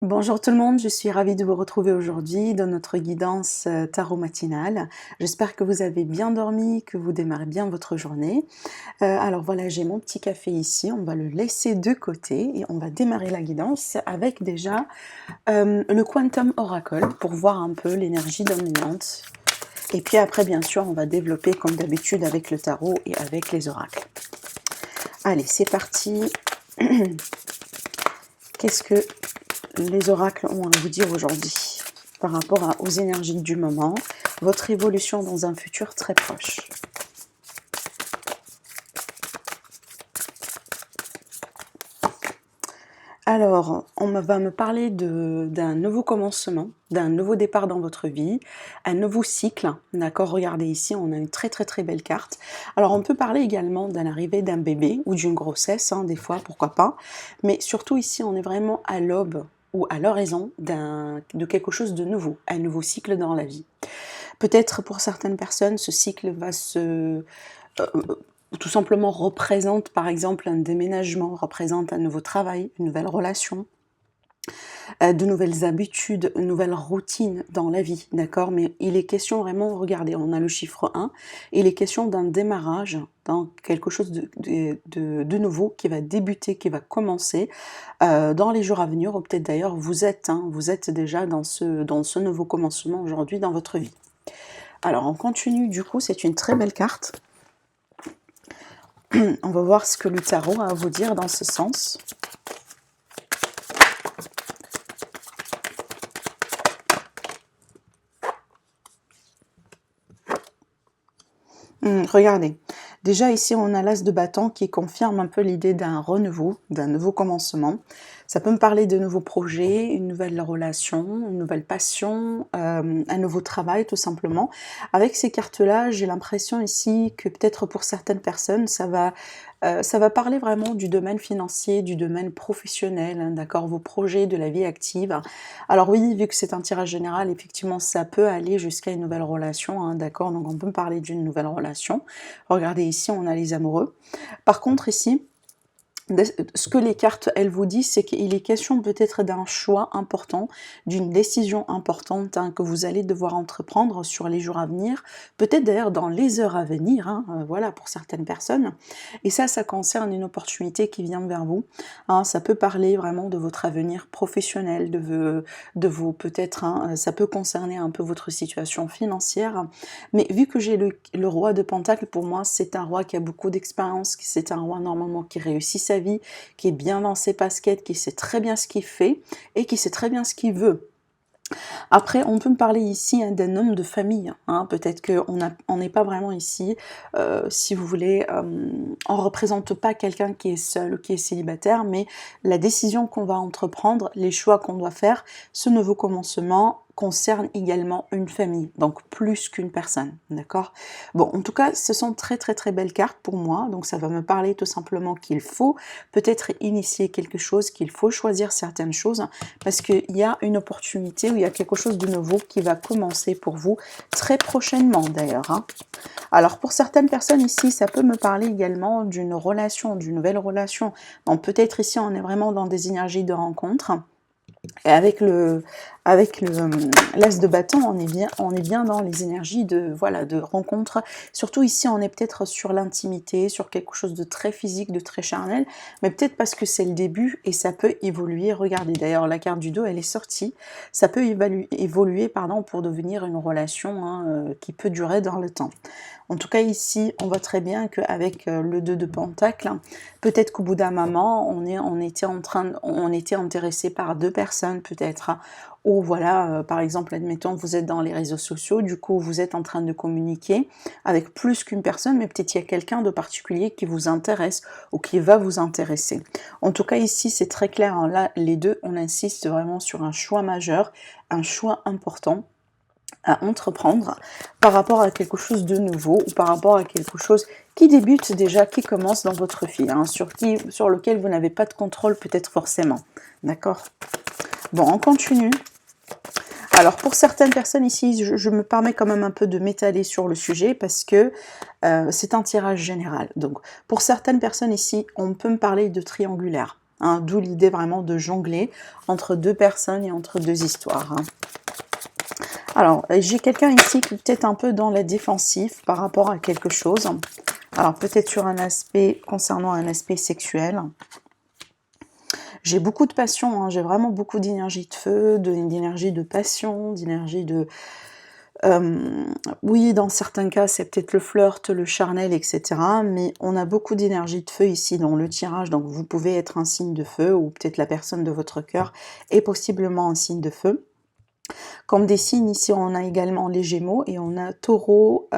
Bonjour tout le monde, je suis ravie de vous retrouver aujourd'hui dans notre guidance tarot matinale. J'espère que vous avez bien dormi, que vous démarrez bien votre journée. Alors voilà, j'ai mon petit café ici, on va le laisser de côté et on va démarrer la guidance avec déjà le Quantum Oracle pour voir un peu l'énergie dominante. Et puis après, bien sûr, on va développer comme d'habitude avec le tarot et avec les oracles. Allez, c'est parti. Qu'est-ce que les oracles ont à vous dire aujourd'hui par rapport aux énergies du moment, votre évolution dans un futur très proche? Alors, on va me parler d'un nouveau commencement, d'un nouveau départ dans votre vie, un nouveau cycle, d'accord? Regardez ici, on a une très très très belle carte. Alors, on peut parler également d'un arrivée d'un bébé ou d'une grossesse, hein, des fois, pourquoi pas. Mais surtout ici, on est vraiment à l'aube ou à l'horizon de quelque chose de nouveau, un nouveau cycle dans la vie. Peut-être pour certaines personnes, ce cycle va tout simplement représente par exemple un déménagement, représente un nouveau travail, une nouvelle relation, de nouvelles habitudes, une nouvelle routine dans la vie, d'accord? Mais il est question vraiment, regardez, on a le chiffre 1, il est question d'un démarrage dans quelque chose de nouveau qui va débuter, qui va commencer dans les jours à venir, ou peut-être d'ailleurs vous êtes déjà dans ce nouveau commencement aujourd'hui dans votre vie. Alors on continue, du coup c'est une très belle carte. On va voir ce que le tarot a à vous dire dans ce sens. Regardez, déjà ici on a l'as de bâton qui confirme un peu l'idée d'un renouveau, d'un nouveau commencement. Ça peut me parler de nouveaux projets, une nouvelle relation, une nouvelle passion, un nouveau travail tout simplement. Avec ces cartes-là, j'ai l'impression ici que peut-être pour certaines personnes, ça va parler vraiment du domaine financier, du domaine professionnel, hein, d'accord, vos projets de la vie active. Alors oui, vu que c'est un tirage général, effectivement, ça peut aller jusqu'à une nouvelle relation, hein, d'accord, donc on peut parler d'une nouvelle relation. Regardez ici, on a les amoureux. Par contre ici, ce que les cartes, elles vous disent, c'est qu'il est question peut-être d'un choix important, d'une décision importante hein, que vous allez devoir entreprendre sur les jours à venir, peut-être d'ailleurs dans les heures à venir, hein, voilà, pour certaines personnes. Et ça concerne une opportunité qui vient vers vous. Hein, ça peut parler vraiment de votre avenir professionnel, de vos peut-être, hein, ça peut concerner un peu votre situation financière. Mais vu que j'ai le roi de Pentacle, pour moi, c'est un roi qui a beaucoup d'expérience, c'est un roi normalement qui réussit sa vie, qui est bien dans ses baskets, qui sait très bien ce qu'il fait et qui sait très bien ce qu'il veut. Après, on peut me parler ici hein, d'un homme de famille. Hein, peut-être qu'on n'est pas vraiment ici, si vous voulez, on ne représente pas quelqu'un qui est seul ou qui est célibataire, mais la décision qu'on va entreprendre, les choix qu'on doit faire, ce nouveau commencement concerne également une famille, donc plus qu'une personne, d'accord? Bon, en tout cas, ce sont très très très belles cartes pour moi, donc ça va me parler tout simplement qu'il faut peut-être initier quelque chose, qu'il faut choisir certaines choses, parce qu'il y a une opportunité ou il y a quelque chose de nouveau qui va commencer pour vous très prochainement d'ailleurs. Hein. Alors pour certaines personnes ici, ça peut me parler également d'une relation, d'une nouvelle relation. Donc peut-être ici on est vraiment dans des énergies de rencontre. Et avec l'as de bâton, on est bien dans les énergies de, voilà, de rencontre. Surtout ici, on est peut-être sur l'intimité, sur quelque chose de très physique, de très charnel, mais peut-être parce que c'est le début et ça peut évoluer. Regardez, d'ailleurs, la carte du dos, elle est sortie. Ça peut évoluer pardon, pour devenir une relation hein, qui peut durer dans le temps. En tout cas, ici, on voit très bien qu'avec le 2 de Pentacle, peut-être qu'au bout d'un moment, on était intéressé par deux personnes, peut-être. Ou voilà, par exemple, admettons, vous êtes dans les réseaux sociaux, du coup, vous êtes en train de communiquer avec plus qu'une personne, mais peut-être il y a quelqu'un de particulier qui vous intéresse ou qui va vous intéresser. En tout cas, ici, c'est très clair. Hein, là, les deux, on insiste vraiment sur un choix majeur, un choix important à entreprendre par rapport à quelque chose de nouveau ou par rapport à quelque chose qui débute déjà, qui commence dans votre vie, hein, sur lequel vous n'avez pas de contrôle peut-être forcément. D'accord? Bon, on continue. Alors pour certaines personnes ici, je me permets quand même un peu de m'étaler sur le sujet parce que c'est un tirage général. Donc pour certaines personnes ici, on peut me parler de triangulaire. hein, d'où l'idée vraiment de jongler entre deux personnes et entre deux histoires. Hein. Alors, j'ai quelqu'un ici qui est peut-être un peu dans la défensive par rapport à quelque chose. Alors, peut-être sur un aspect, concernant un aspect sexuel. J'ai beaucoup de passion, hein, j'ai vraiment beaucoup d'énergie de feu, d'énergie de passion, d'énergie de... oui, dans certains cas, c'est peut-être le flirt, le charnel, etc. Mais on a beaucoup d'énergie de feu ici dans le tirage, donc vous pouvez être un signe de feu, ou peut-être la personne de votre cœur est possiblement un signe de feu. Comme des signes, ici, on a également les Gémeaux et on a Taureau,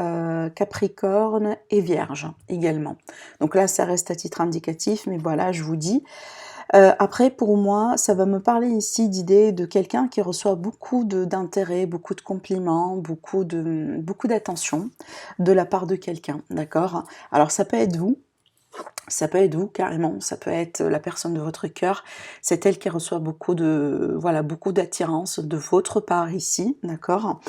Capricorne et Vierge également. Donc là, ça reste à titre indicatif, mais voilà, je vous dis. Après, pour moi, ça va me parler ici d'idées de quelqu'un qui reçoit beaucoup d'intérêt, beaucoup de compliments, beaucoup d'attention de la part de quelqu'un, d'accord? Alors, ça peut être vous. Ça peut être vous, carrément, ça peut être la personne de votre cœur, c'est elle qui reçoit beaucoup de, voilà, beaucoup d'attirance de votre part ici, d'accord.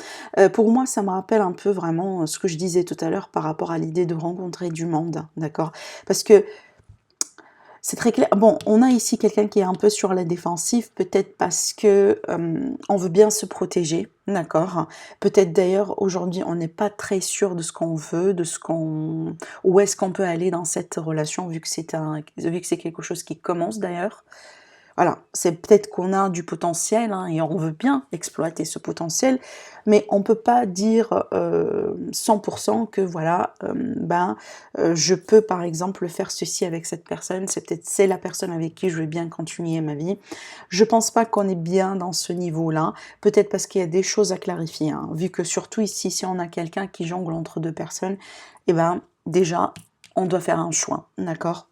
Pour moi, ça me rappelle un peu vraiment ce que je disais tout à l'heure par rapport à l'idée de rencontrer du monde, d'accord. Parce que c'est très clair. Bon, on a ici quelqu'un qui est un peu sur la défensive, peut-être parce que on veut bien se protéger, d'accord. Peut-être d'ailleurs aujourd'hui on n'est pas très sûr de ce qu'on veut, de ce qu'on, où est-ce qu'on peut aller dans cette relation vu que c'est quelque chose qui commence d'ailleurs. Voilà, c'est peut-être qu'on a du potentiel hein, et on veut bien exploiter ce potentiel, mais on ne peut pas dire 100% que voilà, je peux par exemple faire ceci avec cette personne, c'est la personne avec qui je vais bien continuer ma vie. Je pense pas qu'on est bien dans ce niveau-là, peut-être parce qu'il y a des choses à clarifier, hein, vu que surtout ici, si on a quelqu'un qui jongle entre deux personnes, eh ben déjà, on doit faire un choix, d'accord?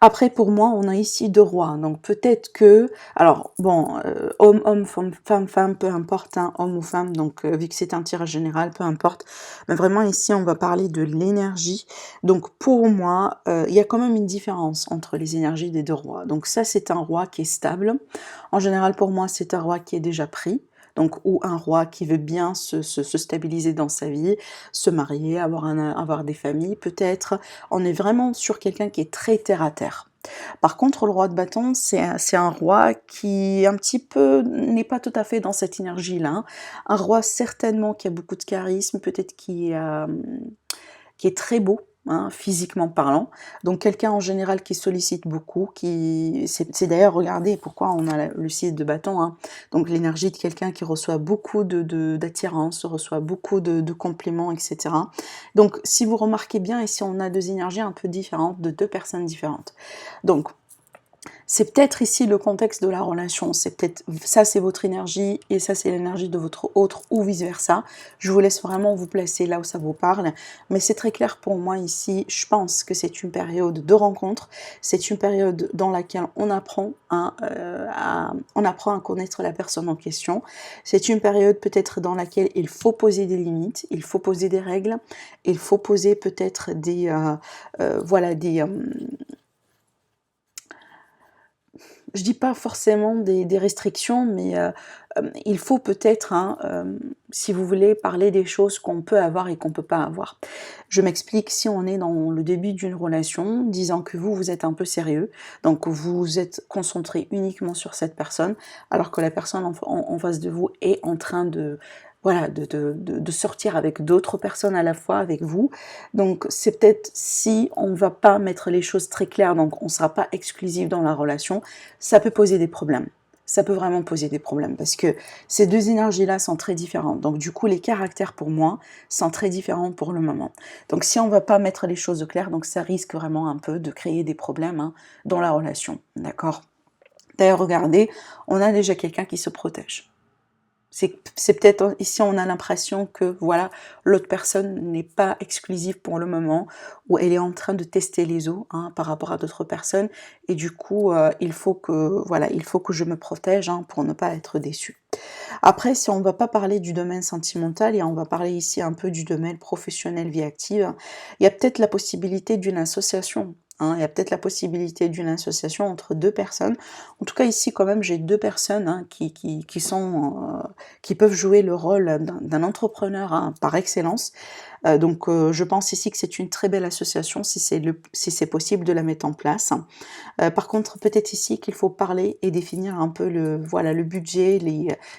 Après, pour moi, on a ici deux rois. Donc peut-être que, alors bon, homme, homme, femme, femme, femme, peu importe, hein, homme ou femme. Donc vu que c'est un tirage général, peu importe. Mais vraiment ici, on va parler de l'énergie. Donc pour moi, il y a quand même une différence entre les énergies des deux rois. Donc ça, c'est un roi qui est stable. En général, pour moi, c'est un roi qui est déjà pris. Donc, ou un roi qui veut bien se stabiliser dans sa vie, se marier, avoir des familles, peut-être. On est vraiment sur quelqu'un qui est très terre à terre. Par contre, le roi de bâton, c'est un roi qui un petit peu n'est pas tout à fait dans cette énergie-là. Hein. Un roi certainement qui a beaucoup de charisme, peut-être qui est très beau. Hein, physiquement parlant, donc quelqu'un en général qui sollicite beaucoup, c'est d'ailleurs, regardez pourquoi on a le site de bâton, hein. Donc l'énergie de quelqu'un qui reçoit beaucoup d'attirance, reçoit beaucoup de compliments, etc. Donc si vous remarquez bien, ici on a deux énergies un peu différentes, de deux personnes différentes. Donc c'est peut-être ici le contexte de la relation, c'est peut-être ça c'est votre énergie et ça c'est l'énergie de votre autre ou vice versa. Je vous laisse vraiment vous placer là où ça vous parle, mais c'est très clair pour moi ici, je pense que c'est une période de rencontre, c'est une période dans laquelle on apprend à connaître la personne en question, c'est une période peut-être dans laquelle il faut poser des limites, il faut poser des règles, il faut poser peut-être je dis pas forcément des restrictions, mais il faut peut-être, hein, si vous voulez, parler des choses qu'on peut avoir et qu'on peut pas avoir. Je m'explique, si on est dans le début d'une relation, disant que vous êtes un peu sérieux, donc vous êtes concentré uniquement sur cette personne, alors que la personne en face de vous est en train de... Voilà, de sortir avec d'autres personnes à la fois, avec vous. Donc c'est peut-être si on ne va pas mettre les choses très claires, donc on ne sera pas exclusif dans la relation, ça peut poser des problèmes. Ça peut vraiment poser des problèmes parce que ces deux énergies-là sont très différentes. Donc du coup, les caractères pour moi sont très différents pour le moment. Donc si on ne va pas mettre les choses au clair, donc ça risque vraiment un peu de créer des problèmes hein, dans la relation. D'accord ? D'ailleurs, regardez, on a déjà quelqu'un qui se protège. C'est peut-être ici on a l'impression que voilà l'autre personne n'est pas exclusive pour le moment ou elle est en train de tester les eaux hein, par rapport à d'autres personnes et du coup il faut que je me protège hein, pour ne pas être déçue. Après si on ne va pas parler du domaine sentimental et on va parler ici un peu du domaine professionnel vie active, il y a peut-être la possibilité d'une association. Hein, il y a peut-être la possibilité d'une association entre deux personnes. En tout cas, ici, quand même, j'ai deux personnes hein, qui peuvent jouer le rôle d'un entrepreneur hein, par excellence. Je pense ici que c'est une très belle association si c'est possible de la mettre en place. Par contre, peut-être ici qu'il faut parler et définir un peu le budget.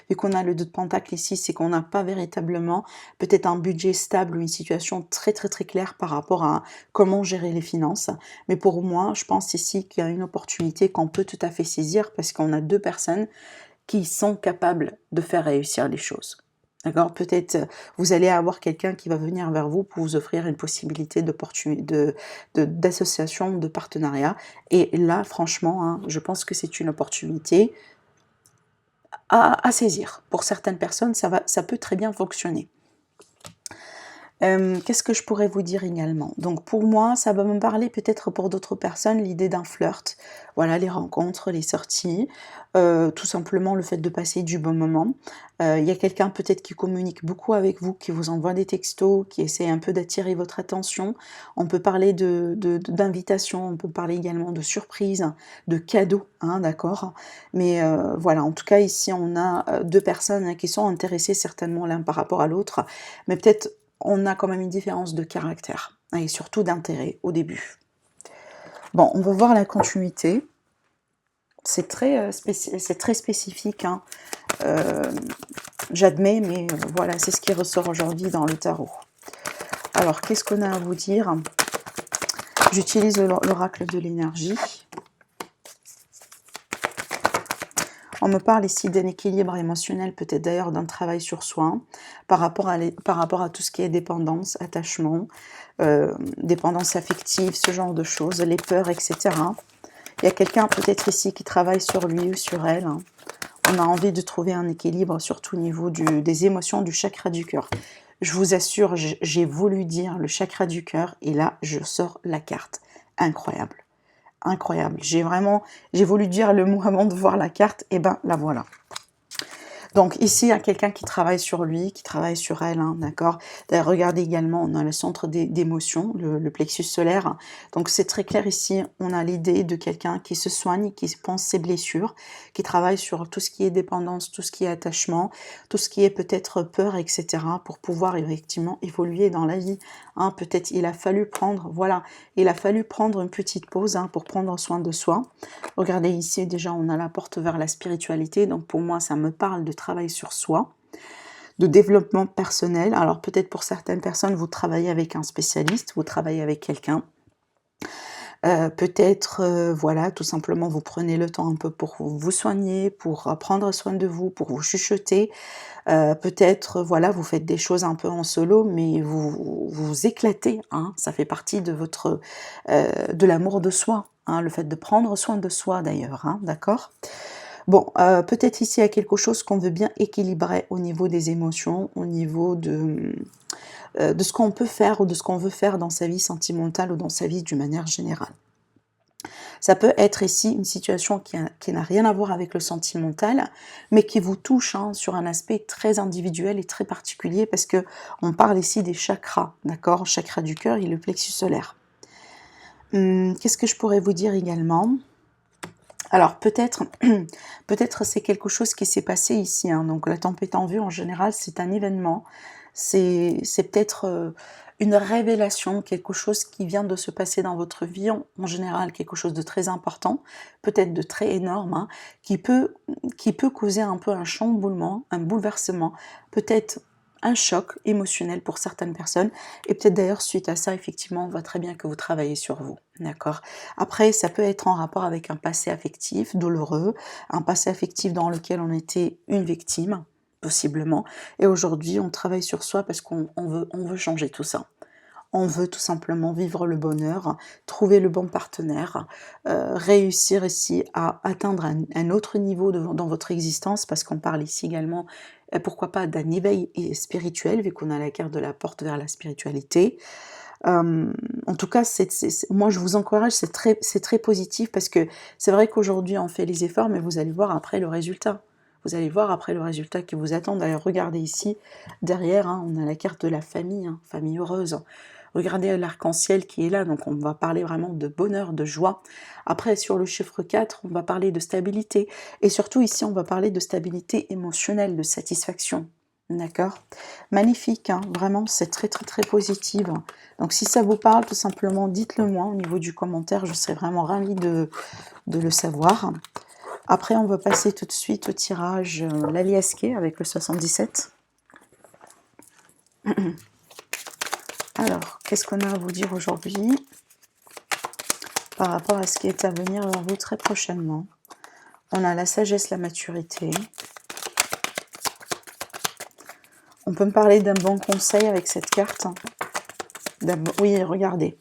Vu qu'on a le 2 de Pentacle ici, c'est qu'on n'a pas véritablement peut-être un budget stable ou une situation très, très, très claire par rapport à comment gérer les finances. Mais pour moi, je pense ici qu'il y a une opportunité qu'on peut tout à fait saisir parce qu'on a 2 personnes qui sont capables de faire réussir les choses. D'accord? Peut-être vous allez avoir quelqu'un qui va venir vers vous pour vous offrir une possibilité d'association, de partenariat. Et là, franchement, hein, je pense que c'est une opportunité à saisir. Pour certaines personnes, ça peut très bien fonctionner. Qu'est-ce que je pourrais vous dire également? Donc pour moi, ça va me parler peut-être pour d'autres personnes l'idée d'un flirt. Voilà, les rencontres, les sorties, tout simplement le fait de passer du bon moment. Il y a quelqu'un peut-être qui communique beaucoup avec vous, qui vous envoie des textos, qui essaie un peu d'attirer votre attention. On peut parler d'invitation, on peut parler également de surprise, de cadeaux, hein, d'accord? Mais voilà, en tout cas ici on a 2 personnes, hein, qui sont intéressées certainement l'un par rapport à l'autre, mais peut-être on a quand même une différence de caractère et surtout d'intérêt au début. Bon, on va voir la continuité. C'est très spécifique, hein. J'admets, mais voilà, c'est ce qui ressort aujourd'hui dans le tarot. Alors, qu'est-ce qu'on a à vous dire? J'utilise l'oracle de l'énergie. On me parle ici d'un équilibre émotionnel, peut-être d'ailleurs d'un travail sur soi, par rapport à tout ce qui est dépendance, attachement, dépendance affective, ce genre de choses, les peurs, etc. Il y a quelqu'un peut-être ici qui travaille sur lui ou sur elle, hein. On a envie de trouver un équilibre, surtout au niveau des émotions, du chakra du cœur. Je vous assure, j'ai voulu dire le chakra du cœur, et là, je sors la carte. Incroyable. Incroyable. J'ai voulu dire le mot avant de voir la carte, et ben la voilà. Donc ici, il y a quelqu'un qui travaille sur lui, qui travaille sur elle, hein, d'accord? D'ailleurs, regardez également, on a le centre d'émotion, le plexus solaire. Donc c'est très clair ici, on a l'idée de quelqu'un qui se soigne, qui pense ses blessures, qui travaille sur tout ce qui est dépendance, tout ce qui est attachement, tout ce qui est peut-être peur, etc. pour pouvoir effectivement évoluer dans la vie. Hein, peut-être il a fallu prendre une petite pause, hein, pour prendre soin de soi. Regardez ici, déjà, on a la porte vers la spiritualité. Donc pour moi, ça me parle de travail sur soi, de développement personnel. Alors peut-être pour certaines personnes, vous travaillez avec un spécialiste, vous travaillez avec quelqu'un. Peut-être, voilà, tout simplement, vous prenez le temps un peu pour vous soigner, pour prendre soin de vous, pour vous chuchoter. Peut-être, voilà, vous faites des choses un peu en solo, mais vous éclatez, hein. Ça fait partie de l'amour de soi, hein, le fait de prendre soin de soi d'ailleurs, hein, d'accord? Bon, peut-être ici il y a quelque chose qu'on veut bien équilibrer au niveau des émotions, au niveau de ce qu'on peut faire ou de ce qu'on veut faire dans sa vie sentimentale ou dans sa vie d'une manière générale. Ça peut être ici une situation qui n'a rien à voir avec le sentimental, mais qui vous touche, hein, sur un aspect très individuel et très particulier, parce que on parle ici des chakras, d'accord? Chakra du cœur et le plexus solaire. Qu'est-ce que je pourrais vous dire également? Alors peut-être c'est quelque chose qui s'est passé ici, hein. Donc la tempête en vue, en général, c'est un événement. C'est peut-être une révélation, quelque chose qui vient de se passer dans votre vie, en général quelque chose de très important, peut-être de très énorme, hein, qui peut causer un peu un chamboulement, un bouleversement, peut-être un choc émotionnel pour certaines personnes, et peut-être d'ailleurs suite à ça, effectivement, on voit très bien que vous travaillez sur vous, d'accord? Après, ça peut être en rapport avec un passé affectif douloureux, un passé affectif dans lequel on était une victime, possiblement, et aujourd'hui on travaille sur soi parce qu'on veut changer tout ça. On veut tout simplement vivre le bonheur, trouver le bon partenaire, réussir ici à atteindre un autre niveau dans votre existence, parce qu'on parle ici également, pourquoi pas d'un éveil spirituel, vu qu'on a la carte de la porte vers la spiritualité. En tout cas, moi je vous encourage, c'est très positif, parce que c'est vrai qu'aujourd'hui on fait les efforts, mais vous allez voir après le résultat. Vous allez voir après le résultat qui vous attend. D'ailleurs, regardez ici, derrière, hein, on a la carte de la famille, hein, famille heureuse. Regardez l'arc-en-ciel qui est là, donc on va parler vraiment de bonheur, de joie. Après, sur le chiffre 4, on va parler de stabilité. Et surtout ici, on va parler de stabilité émotionnelle, de satisfaction. D'accord? Magnifique, hein, vraiment, c'est très, très, très positif. Donc si ça vous parle, tout simplement, dites-le moi au niveau du commentaire, je serais vraiment ravie de le savoir. Après, on va passer tout de suite au tirage l'Aliasqué avec le 77. Alors, qu'est-ce qu'on a à vous dire aujourd'hui par rapport à ce qui est à venir vers vous très prochainement? On a la sagesse, la maturité. On peut me parler d'un bon conseil avec cette carte. Oui, regardez.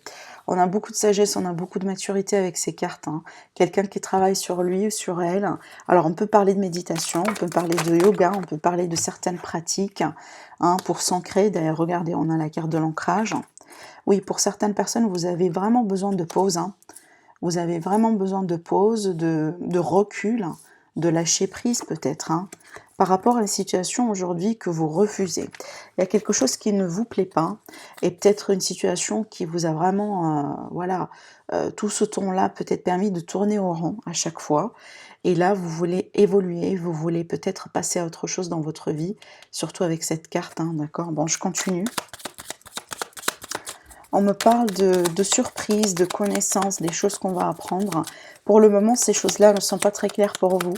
On a beaucoup de sagesse, on a beaucoup de maturité avec ces cartes. Hein. Quelqu'un qui travaille sur lui ou sur elle. Alors, on peut parler de méditation, on peut parler de yoga, on peut parler de certaines pratiques hein, pour s'ancrer. D'ailleurs, regardez, on a la carte de l'ancrage. Oui, pour certaines personnes, vous avez vraiment besoin de pause. Hein. Vous avez vraiment besoin de pause, de recul, de lâcher prise peut-être, hein, par rapport à la situation aujourd'hui que vous refusez. Il y a quelque chose qui ne vous plaît pas, et peut-être une situation qui vous a vraiment, voilà, tout ce ton-là peut-être permis de tourner au rond à chaque fois. Et là, vous voulez évoluer, vous voulez peut-être passer à autre chose dans votre vie, surtout avec cette carte, hein, d'accord? Bon, je continue. On me parle de surprises, de connaissances, des choses qu'on va apprendre. Pour le moment, ces choses-là ne sont pas très claires pour vous.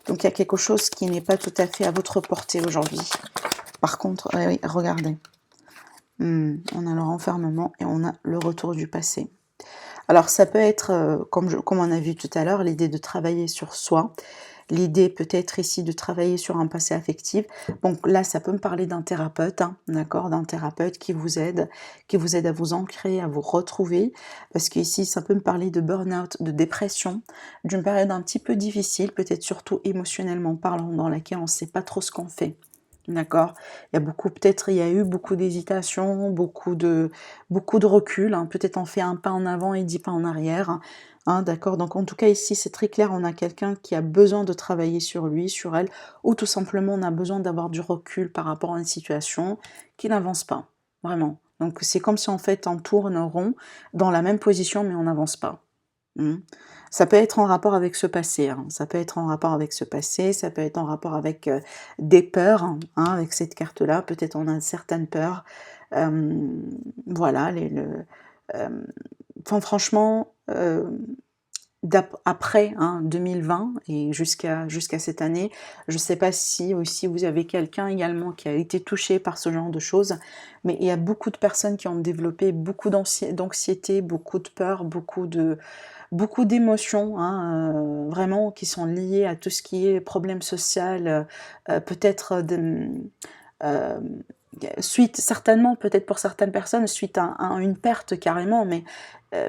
Donc, il y a quelque chose qui n'est pas tout à fait à votre portée aujourd'hui. Par contre, oui, regardez. On a le renfermement et on a le retour du passé. Alors, ça peut être, comme on a vu tout à l'heure, l'idée de travailler sur soi. L'idée peut-être ici de travailler sur un passé affectif. Donc là, ça peut me parler d'un thérapeute, hein, d'accord, d'un thérapeute qui vous aide à vous ancrer, à vous retrouver. Parce qu'ici, ça peut me parler de burn-out, de dépression, d'une période un petit peu difficile, peut-être surtout émotionnellement parlant, dans laquelle on ne sait pas trop ce qu'on fait. D'accord. Il y a eu beaucoup d'hésitation, beaucoup de recul. Hein. Peut-être on fait un pas en avant et 10 pas en arrière. Hein, d'accord. Donc en tout cas ici c'est très clair. On a quelqu'un qui a besoin de travailler sur lui, sur elle, ou tout simplement on a besoin d'avoir du recul par rapport à une situation qui n'avance pas. Vraiment. Donc c'est comme si en fait on tourne rond dans la même position mais on n'avance pas. Ça peut être en rapport avec ce passé, hein. Ça peut être en rapport avec ce passé, ça peut être en rapport avec des peurs, hein, avec cette carte-là. Peut-être on a certaines peurs. Voilà, enfin, franchement, après hein, 2020 et jusqu'à cette année, je ne sais pas si aussi vous avez quelqu'un également qui a été touché par ce genre de choses, mais il y a beaucoup de personnes qui ont développé beaucoup d'anxiété, beaucoup de peur, beaucoup d'émotions, hein, vraiment qui sont liées à tout ce qui est problème social, peut-être euh, suite, certainement, peut-être pour certaines personnes, suite à une perte carrément, mais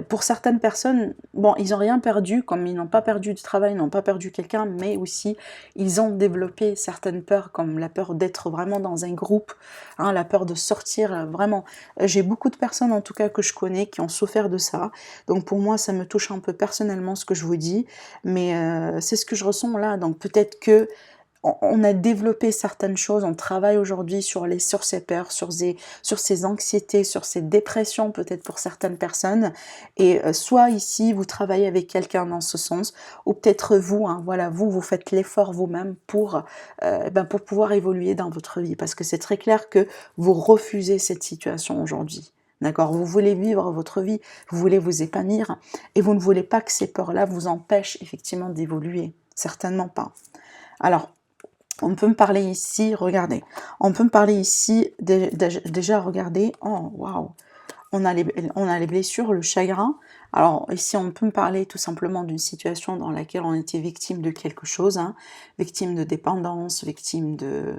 pour certaines personnes, bon, ils n'ont rien perdu, comme ils n'ont pas perdu du travail, ils n'ont pas perdu quelqu'un, mais aussi ils ont développé certaines peurs, comme la peur d'être vraiment dans un groupe, hein, la peur de sortir, vraiment. J'ai beaucoup de personnes, en tout cas, que je connais, qui ont souffert de ça, donc pour moi, ça me touche un peu personnellement, ce que je vous dis, mais c'est ce que je ressens là, donc peut-être que on a développé certaines choses, on travaille aujourd'hui sur ces peurs, sur ces anxiétés, sur ces dépressions peut-être pour certaines personnes, et soit ici vous travaillez avec quelqu'un dans ce sens, ou peut-être vous, hein, voilà, vous faites l'effort vous-même pour pouvoir évoluer dans votre vie, parce que c'est très clair que vous refusez cette situation aujourd'hui. D'accord, vous voulez vivre votre vie, vous voulez vous épanouir, et vous ne voulez pas que ces peurs-là vous empêchent effectivement d'évoluer, certainement pas. Alors, on peut me parler ici, regardez, on peut me parler ici, déjà regardez, oh waouh, on a les blessures, le chagrin. Alors ici on peut me parler tout simplement d'une situation dans laquelle on était victime de quelque chose, hein, victime de dépendance, victime de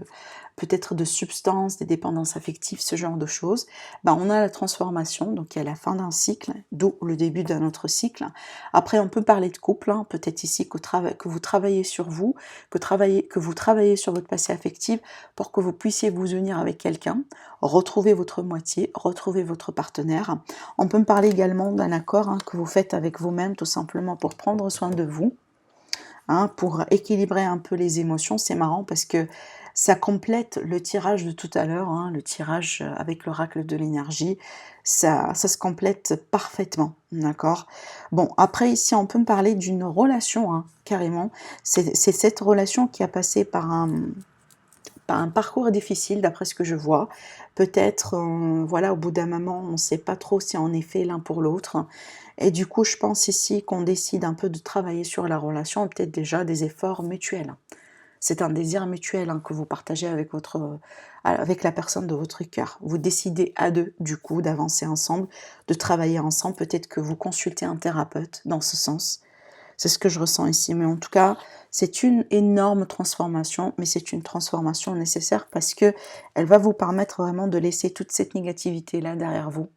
peut-être de substances, des dépendances affectives, ce genre de choses. On a la transformation, donc il y a la fin d'un cycle, d'où le début d'un autre cycle. Après on peut parler de couple, hein, peut-être ici que vous travaillez sur vous, que vous travaillez sur votre passé affectif pour que vous puissiez vous unir avec quelqu'un, retrouver votre moitié, retrouver votre partenaire. On peut me parler également d'un accord hein, que vous faites avec vous-même tout simplement pour prendre soin de vous, hein, pour équilibrer un peu les émotions. C'est marrant parce que ça complète le tirage de tout à l'heure, hein, le tirage avec l'oracle de l'énergie, ça se complète parfaitement, d'accord. Bon, après ici on peut me parler d'une relation, hein, carrément, c'est cette relation qui a passé un parcours difficile d'après ce que je vois. Peut-être, voilà, au bout d'un moment, on ne sait pas trop si on est fait l'un pour l'autre. Et du coup, je pense ici qu'on décide un peu de travailler sur la relation et peut-être déjà des efforts mutuels. C'est un désir mutuel que vous partagez avec avec la personne de votre cœur. Vous décidez à deux, du coup, d'avancer ensemble, de travailler ensemble. Peut-être que vous consultez un thérapeute dans ce sens. C'est ce que je ressens ici. Mais en tout cas, c'est une énorme transformation, mais c'est une transformation nécessaire parce que elle va vous permettre vraiment de laisser toute cette négativité-là derrière vous.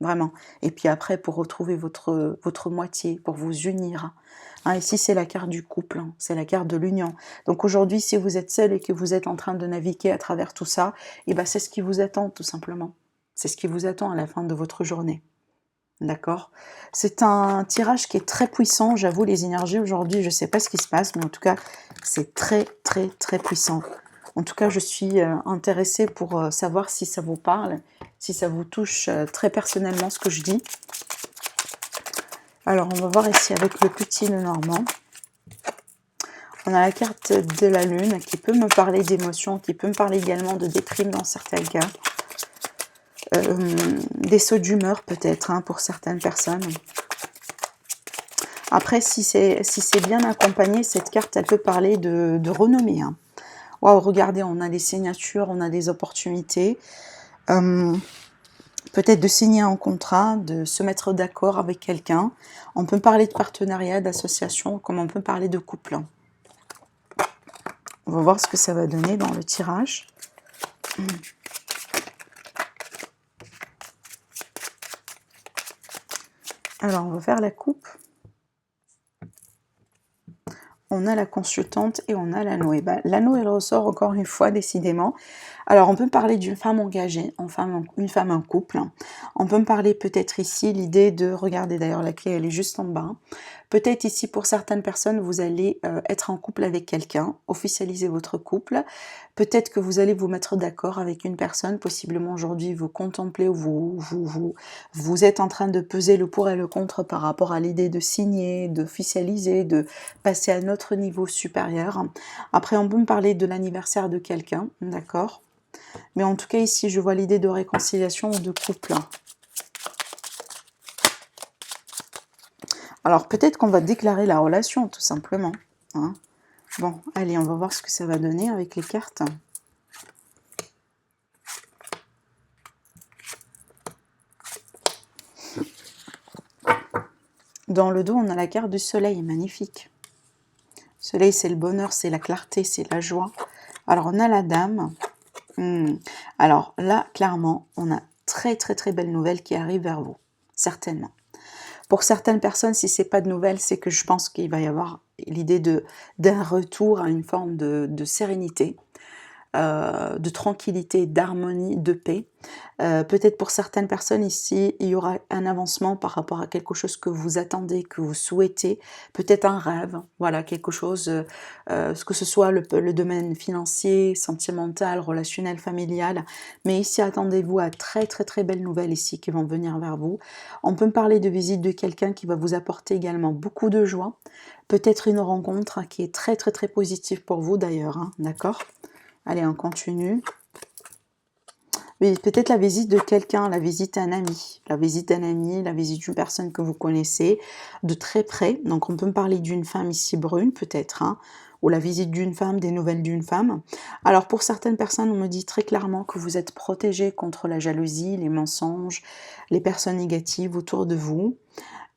Vraiment. Et puis après, pour retrouver votre moitié, pour vous unir. Ici, c'est la carte du couple, c'est la carte de l'union. Donc aujourd'hui, si vous êtes seul et que vous êtes en train de naviguer à travers tout ça, et ben c'est ce qui vous attend, tout simplement. C'est ce qui vous attend à la fin de votre journée. D'accord? C'est un tirage qui est très puissant, j'avoue, les énergies aujourd'hui, je ne sais pas ce qui se passe, mais en tout cas, c'est très, très, très puissant. En tout cas, je suis intéressée pour savoir si ça vous parle, si ça vous touche très personnellement ce que je dis. Alors, on va voir ici avec le petit Lenormand. On a la carte de la Lune qui peut me parler d'émotions, qui peut me parler également de déprime dans certains cas. Des sauts d'humeur peut-être pour certaines personnes. Après, si c'est bien accompagné, cette carte, elle peut parler de renommée. Waouh, regardez, on a des signatures, on a des opportunités. Peut-être de signer un contrat, de se mettre d'accord avec quelqu'un. On peut parler de partenariat, d'association, comme on peut parler de couple. On va voir ce que ça va donner dans le tirage. Alors, on va faire la coupe. On a la consultante et on a l'anneau. Et ben, l'anneau, elle ressort encore une fois, décidément. Alors, on peut parler d'une femme engagée, une femme en couple. On peut me parler peut-être ici l'idée de, regardez d'ailleurs la clé, elle est juste en bas. Peut-être ici, pour certaines personnes, vous allez être en couple avec quelqu'un, officialiser votre couple. Peut-être que vous allez vous mettre d'accord avec une personne, possiblement aujourd'hui vous contemplez, vous êtes en train de peser le pour et le contre par rapport à l'idée de signer, d'officialiser, de passer à notre niveau supérieur. Après, on peut me parler de l'anniversaire de quelqu'un, d'accord? Mais en tout cas, ici, je vois l'idée de réconciliation ou de couple. Alors, peut-être qu'on va déclarer la relation, tout simplement. Bon, allez, on va voir ce que ça va donner avec les cartes. Dans le dos, on a la carte du soleil, magnifique. Soleil, c'est le bonheur, c'est la clarté, c'est la joie. Alors, on a la dame. Alors là, clairement, on a très très très belles nouvelles qui arrivent vers vous, certainement. Pour certaines personnes, si c'est pas de nouvelles, c'est que je pense qu'il va y avoir l'idée d'un retour à une forme de sérénité, de tranquillité, d'harmonie, de paix. Peut-être pour certaines personnes ici, il y aura un avancement par rapport à quelque chose que vous attendez, que vous souhaitez, peut-être un rêve, voilà, quelque chose, que ce soit le domaine financier, sentimental, relationnel, familial. Mais ici, attendez-vous à très très très belles nouvelles ici qui vont venir vers vous. On peut me parler de visite de quelqu'un qui va vous apporter également beaucoup de joie. Peut-être une rencontre qui est très très très positive pour vous d'ailleurs, d'accord ? Allez, on continue. Oui, peut-être la visite de quelqu'un, la visite d'un ami, la visite d'un ami, la visite d'une personne que vous connaissez de très près. Donc, on peut me parler d'une femme ici brune, peut-être, ou la visite d'une femme, des nouvelles d'une femme. Alors, pour certaines personnes, on me dit très clairement que vous êtes protégé contre la jalousie, les mensonges, les personnes négatives autour de vous.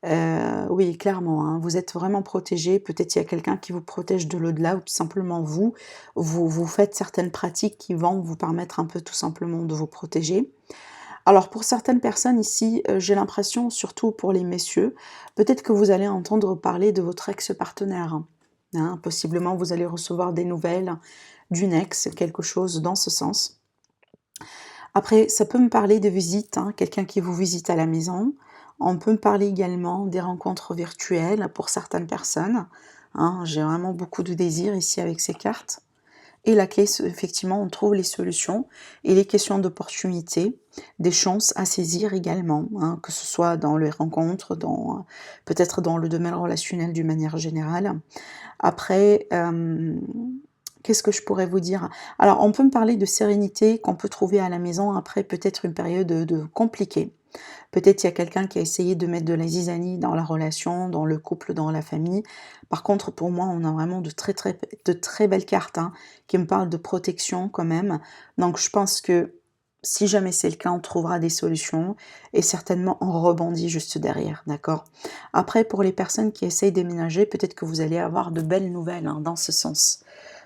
Oui, clairement, vous êtes vraiment protégé. Peut-être il y a quelqu'un qui vous protège de l'au-delà ou tout simplement vous faites certaines pratiques qui vont vous permettre un peu tout simplement de vous protéger. Alors pour certaines personnes ici, j'ai l'impression, surtout pour les messieurs, peut-être que vous allez entendre parler de votre ex-partenaire. Possiblement vous allez recevoir des nouvelles d'une ex, quelque chose dans ce sens. Après, ça peut me parler de visite, quelqu'un qui vous visite à la maison. On peut me parler également des rencontres virtuelles pour certaines personnes. J'ai vraiment beaucoup de désir ici avec ces cartes. Et la clé, effectivement, on trouve les solutions et les questions d'opportunité, des chances à saisir également, que ce soit dans les rencontres, peut-être dans le domaine relationnel d'une manière générale. Après, Qu'est-ce que je pourrais vous dire? Alors, on peut me parler de sérénité qu'on peut trouver à la maison après peut-être une période de compliquée. Peut-être il y a quelqu'un qui a essayé de mettre de la zizanie dans la relation, dans le couple, dans la famille. Par contre, pour moi, on a vraiment de très belles cartes, hein, qui me parlent de protection quand même. Donc, je pense que si jamais c'est le cas, on trouvera des solutions et certainement on rebondit juste derrière, d'accord? Après, pour les personnes qui essayent d'éménager, peut-être que vous allez avoir de belles nouvelles, hein, dans ce sens.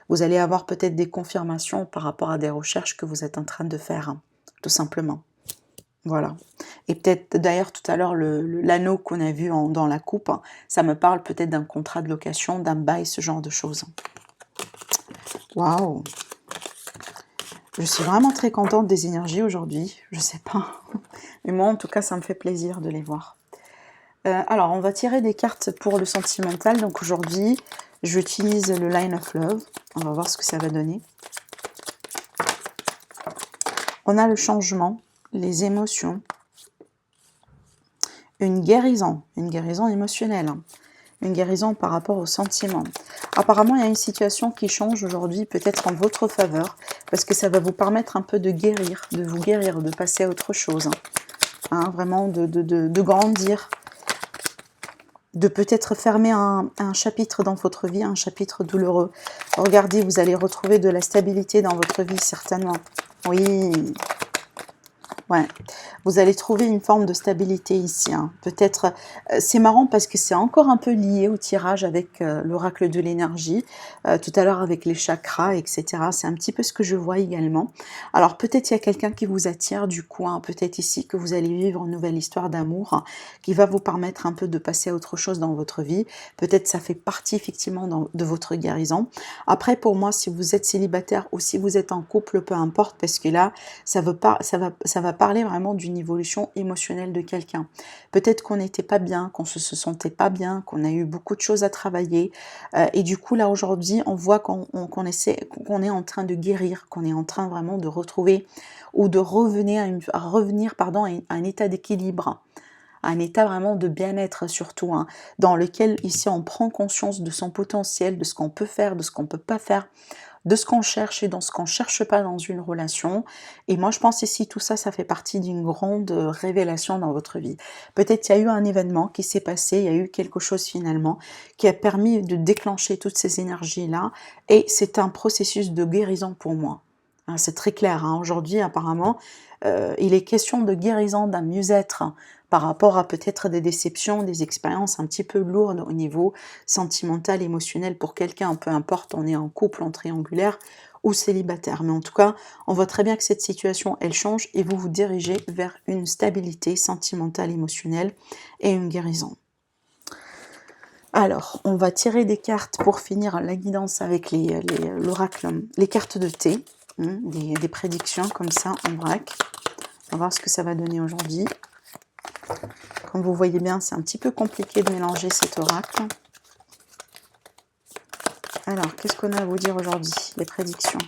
Vous allez avoir peut-être des confirmations par rapport à des recherches que vous êtes en train de faire, hein, tout simplement. Voilà. Et peut-être d'ailleurs tout à l'heure l'anneau qu'on a vu dans la coupe, hein, ça me parle peut-être d'un contrat de location, d'un bail, ce genre de choses. Waouh! Je suis vraiment très contente des énergies aujourd'hui, je sais pas. Mais moi en tout cas ça me fait plaisir de les voir. Alors on va tirer des cartes pour le sentimental, donc aujourd'hui j'utilise le Line of Love, on va voir ce que ça va donner. On a le changement, les émotions, une guérison émotionnelle, hein, une guérison par rapport aux sentiments. Apparemment, il y a une situation qui change aujourd'hui, peut-être en votre faveur, parce que ça va vous permettre un peu de guérir, de vous guérir, de passer à autre chose, hein, vraiment de grandir, de peut-être fermer un chapitre dans votre vie, un chapitre douloureux. Regardez, vous allez retrouver de la stabilité dans votre vie, certainement. Oui. Ouais, vous allez trouver une forme de stabilité ici, hein. Peut-être, c'est marrant parce que c'est encore un peu lié au tirage avec l'oracle de l'énergie, tout à l'heure avec les chakras, etc. C'est un petit peu ce que je vois également. Alors peut-être il y a quelqu'un qui vous attire du coup, hein, peut-être ici que vous allez vivre une nouvelle histoire d'amour, hein, qui va vous permettre un peu de passer à autre chose dans votre vie. Peut-être ça fait partie effectivement de votre guérison. Après, pour moi, si vous êtes célibataire ou si vous êtes en couple, peu importe, parce que là, ça va parler vraiment d'une évolution émotionnelle de quelqu'un. Peut-être qu'on n'était pas bien, qu'on se sentait pas bien, qu'on a eu beaucoup de choses à travailler. Et du coup, là, aujourd'hui, on voit qu'on est en train de guérir, qu'on est en train vraiment de retrouver ou de revenir pardon, à un état d'équilibre, un état vraiment de bien-être surtout, hein, dans lequel ici on prend conscience de son potentiel, de ce qu'on peut faire, de ce qu'on peut pas faire, de ce qu'on cherche et dans ce qu'on cherche pas dans une relation. Et moi je pense ici tout ça, ça fait partie d'une grande révélation dans votre vie. Peut-être qu'il y a eu un événement qui s'est passé, il y a eu quelque chose finalement qui a permis de déclencher toutes ces énergies-là et c'est un processus de guérison pour moi. Hein, c'est très clair, hein. Aujourd'hui apparemment il est question de guérison, d'un mieux-être, hein, par rapport à peut-être des déceptions, des expériences un petit peu lourdes au niveau sentimental, émotionnel pour quelqu'un, peu importe, on est en couple, en triangulaire ou célibataire. Mais en tout cas, on voit très bien que cette situation, elle change et vous vous dirigez vers une stabilité sentimentale, émotionnelle et une guérison. Alors, on va tirer des cartes pour finir la guidance avec l'oracle, les cartes de thé, hein, des prédictions comme ça en vrac. On va voir ce que ça va donner aujourd'hui. Comme vous voyez bien, c'est un petit peu compliqué de mélanger cet oracle. Alors, qu'est-ce qu'on a à vous dire aujourd'hui? Les prédictions.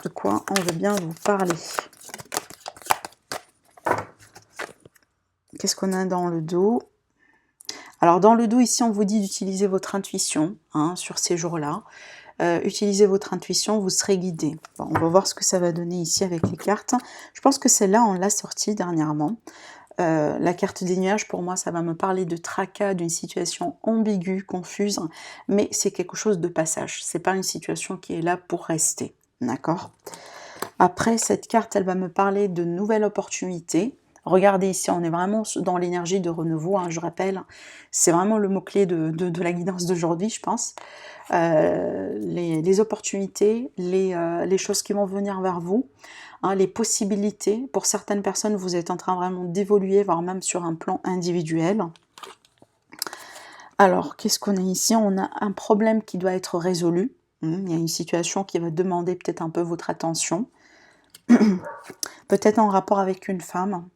De quoi on veut bien vous parler? Qu'est-ce qu'on a dans le dos? Alors, dans le dos, ici, on vous dit d'utiliser votre intuition, hein, sur ces jours-là. Utilisez votre intuition, vous serez guidé. Bon, on va voir ce que ça va donner ici avec les cartes. Je pense que celle-là, on l'a sortie dernièrement. La carte des nuages, pour moi, ça va me parler de tracas, d'une situation ambiguë, confuse, mais c'est quelque chose de passage. C'est pas une situation qui est là pour rester, d'accord? Après, cette carte, elle va me parler de nouvelles opportunités. Regardez ici, on est vraiment dans l'énergie de renouveau, hein, je rappelle. C'est vraiment le mot-clé de la guidance d'aujourd'hui, je pense. Les opportunités, les choses qui vont venir vers vous, hein, les possibilités. Pour certaines personnes, vous êtes en train vraiment d'évoluer, voire même sur un plan individuel. Alors, qu'est-ce qu'on a ici? On a un problème qui doit être résolu. Il y a une situation qui va demander peut-être un peu votre attention. Peut-être en rapport avec une femme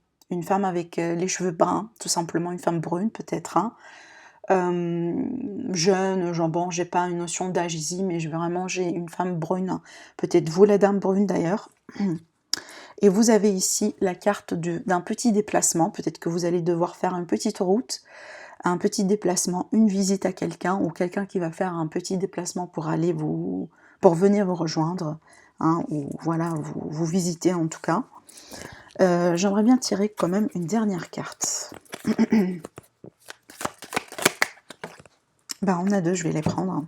avec les cheveux bruns, tout simplement, une femme brune peut-être, hein. Jeune, genre bon, j'ai pas une notion d'âge ici, mais j'ai une femme brune, peut-être vous la dame brune d'ailleurs. Et vous avez ici la carte d'un petit déplacement, peut-être que vous allez devoir faire une petite route, un petit déplacement, une visite à quelqu'un, ou quelqu'un qui va faire un petit déplacement pour aller vous pour venir vous rejoindre, hein, ou voilà, vous visiter en tout cas. J'aimerais bien tirer quand même une dernière carte. Ben, on a deux, je vais les prendre.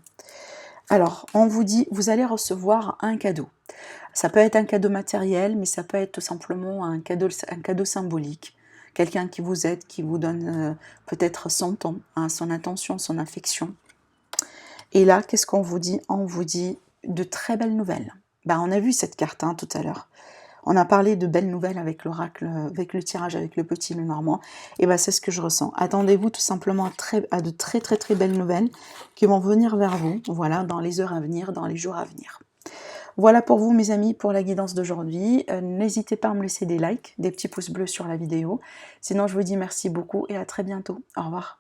Alors, on vous dit, vous allez recevoir un cadeau. Ça peut être un cadeau matériel, mais ça peut être tout simplement un cadeau symbolique. Quelqu'un qui vous aide, qui vous donne peut-être son temps, hein, son attention, son affection. Et là, qu'est-ce qu'on vous dit? On vous dit de très belles nouvelles. Ben, on a vu cette carte hein, tout à l'heure. On a parlé de belles nouvelles avec l'oracle, avec le tirage, avec le petit, le normand. Et ben c'est ce que je ressens. Attendez-vous tout simplement à de très belles nouvelles qui vont venir vers vous, voilà, dans les heures à venir, dans les jours à venir. Voilà pour vous mes amis, pour la guidance d'aujourd'hui. N'hésitez pas à me laisser des likes, des petits pouces bleus sur la vidéo. Sinon je vous dis merci beaucoup et à très bientôt. Au revoir.